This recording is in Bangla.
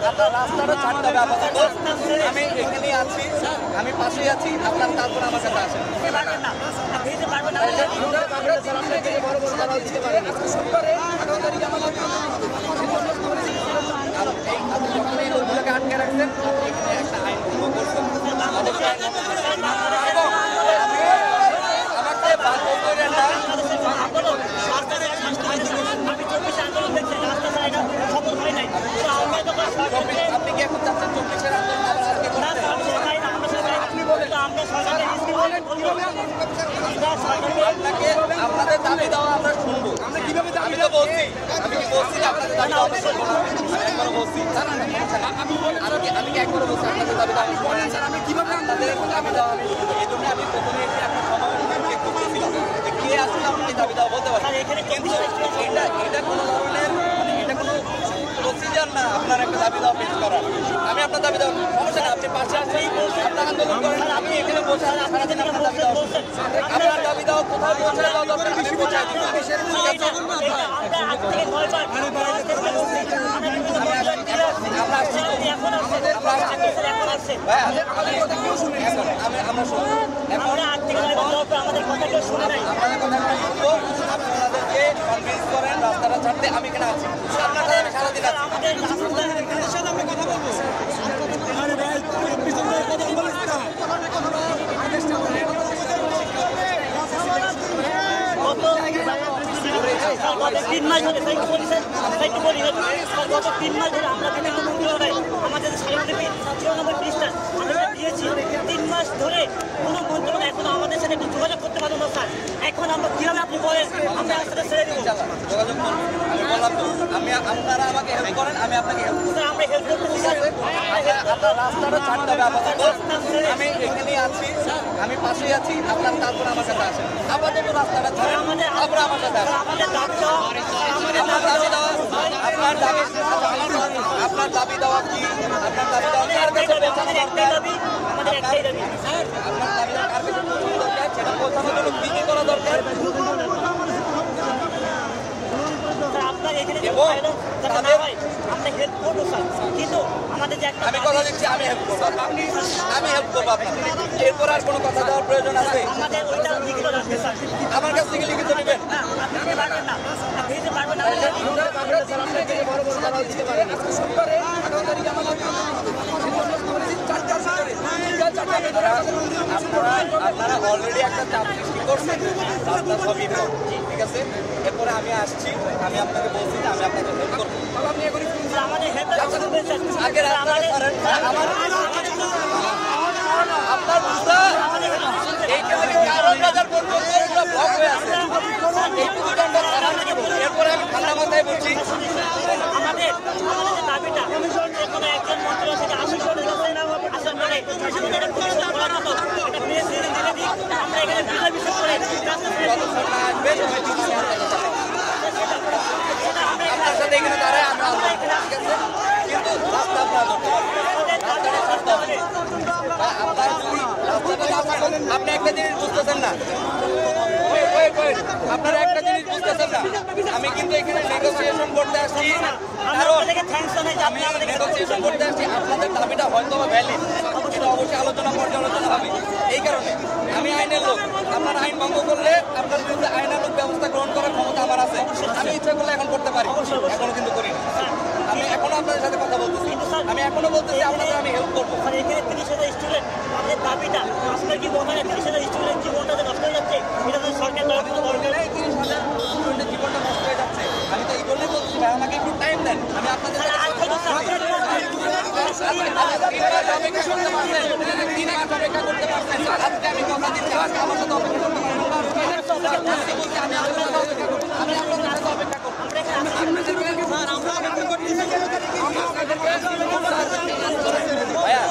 আপনার রাস্তাটা ছাড়তে হবে আপাতত। আমি এখানেই আছি, আমি পাশেই আছি, আপনার তারপর আমার কাছে আসেন। এই লোকগুলোকে আটকে রাখছেন, আপনি এখানে একটা আইন ভঙ্গ করছেন। আমাকে বাধ্য করেন না। আপনি কি এখন চাচ্ছেন 24-এর আন্দোলন আবার আজকে করতে? আপনাকে আপনাদের দাবি দেওয়া আমরা শুনবো। আমি তো বলছি, আমি কি বলছি যে আপনাদের দাবি দেওয়া শুনবো না? একবারও বলছি আমি কি একবারও বলছি আপনাদের দাবি দেওয়া শুনবো না? আমি কিভাবে আপনাদের দাবি দেওয়া আমি শুনবো? এই জন্য আমি প্রথমে এসে একটা সময় করতেছিলাম যে কে আসলে আপনি দাবি দেওয়া বলতে পারেন, কিন্তু এটা কোনো ধরনের এটা কোনো প্রসিজার না আপনার একটা দাবি দেওয়া পেশ করার। আমি আপনার দাবি দেওয়া সমস্যা না, আপনি পাশে আসেন, আপনার আন্দোলন করেন, আমি এখানে বসে সারাদিন আপনার দাবি দেওয়া আপনার দাবি দেওয়া কোথাও পৌঁছে দেওয়া দরকার, আমি পৌঁছায় দিব। আপনাদেরকে কনভিন্স করেন রাস্তাটা ছাড়তে, আমি এখানে আছি, আপনার সাথে আমি সারাদিন আছি। গত 3 মাস ধরে গত 3 মাস ধরে আমরা আমাদের স্মারকলিপি 94 পৃষ্ঠা আমরা দিয়েছি। 3 মাস ধরে কোনো মন্ত্রণালয় এখন আমাদের সাথে একটু যোগাযোগ করতে পারবো না স্যার। এখন আমরা কিভাবে আপনি বলেন আমরা রাস্তাটা ছেড়ে দেবো? যোগাযোগ করুন, আমি বললাম তো, আপনারা আমাকে হেল্প করেন, আমি আপনাকে হেল্প করব। স্যার আমরা হেল্প করতে ঠিক আছে, আপনার রাস্তাটা ছাড়তে হবে আপাতত। আমি এখানেই আছি, আমি পাশেই আছি, আপনার তারপর আমার কাছে আসেন। আপাতত রাস্তাটা ছাড়েন, তারপর আমার সাথে আসেন। আমাদের দাবি দেওয়া আপনার দাবি দেওয়া কি? আপনার দাবি দেওয়া কার কাছে পৌঁছানো দরকার? আমাদের একটাই দাবি আপনার দাবি দেওয়া কার কাছে পৌঁছানো দরকার? সেটা পৌঁছানোর জন্য কি কি করা দরকার? আপনার এখানে আমরা হেল্প করবো স্যার, কিন্তু আমাদের যে আমি কথা দিচ্ছি, আমি হেল্প করবো, আমি হেল্প করবো আপনাকে। এরপর আর কোনো কথা দেওয়ার প্রয়োজন আছে? আমাদের ওইটা লিখিত রাখবে স্যার। আমার কাছ থেকে লিখিত নেবেন? আপনি দিতে পারবেন না, আপনি দিতে পারবেন না। আপনারা অলরেডি একটা চাপ সৃষ্টি করছেন, রাস্তা সবই ঠিক আছে। এরপরে আমি আসছি, আমি আপনাকে বলছি যে আমি আপনাকে হেল্প করবো। আমাদের হেল্প আগে রাস্তা করেন, আপনার রাস্তা এইখান থেকে 4,000 পর্যন্ত পুরো ব্লক হয়ে আছে। এরপরে আমি ঠান্ডা মাথায় বলছি, আমাদের যে দাবিটা কোনো একজন মন্ত্রী থেকে আসল করে আসল করে আমরা এখানে বিষয় করে যতক্ষণ না আসবে আপনার সাথে এখানে দাঁড়ায় আমরা আসবো, ঠিক আছে। কিন্তু রাস্তা আপনার ধরতে হবে, রাস্তাটা ছাড়তে হবে। আপনার যদি আপনি একটা জিনিস বুঝতেছেন না, আপনারা একটা জিনিস বুঝতেছেন না, আমি কিন্তু এখানে নেগোসিয়েশন করতে আসছি, কারণ আমি নেগোসিয়েশন করতে আসছি আপনাদের দাবিটা হয়তো বা ভ্যালিড, এটা অবশ্যই আলোচনা পর্যালোচনা হবে। এই কারণে আমি আইনের লোক, আপনার আইন ভঙ্গ করলে আপনার বিরুদ্ধে আইনানুগ ব্যবস্থা গ্রহণ করার ক্ষমতা আমার আছে। আমি ইচ্ছা করলে এখন করতে পারি, এখনো কিন্তু করি না। আমি এখনো আপনাদের সাথে কথা বলতেছি, আমি এখনো বলতেছি আপনাদের আমি হেল্প করবো। এখানে 30,000 স্টুডেন্ট আমাদের দাবিটা আপনার কি মনে হয় 30,000 স্টুডেন্ট জীবনটা নষ্ট হয়ে যাচ্ছে? এটা তো সরকার আমি তো দরকার নেই 30,000 স্টুডেন্টের জীবনটা নষ্ট হয়ে যাচ্ছে। আমি তো এই জন্যই বলছি ভাই, আমাকে একটু টাইম দেন, আমি আপনাদের সাথে অপেক্ষা করতে পারছেন, 3 মাস অপেক্ষা করতে পারছেন। আজকে আমি কথা দিচ্ছি, আজকে আমার সাথে অপেক্ষা করতে পারবেন। আমি আপনার সাথে অপেক্ষা করবো, আমি আপনাদের সাথে অপেক্ষা করবো। ভাইয়া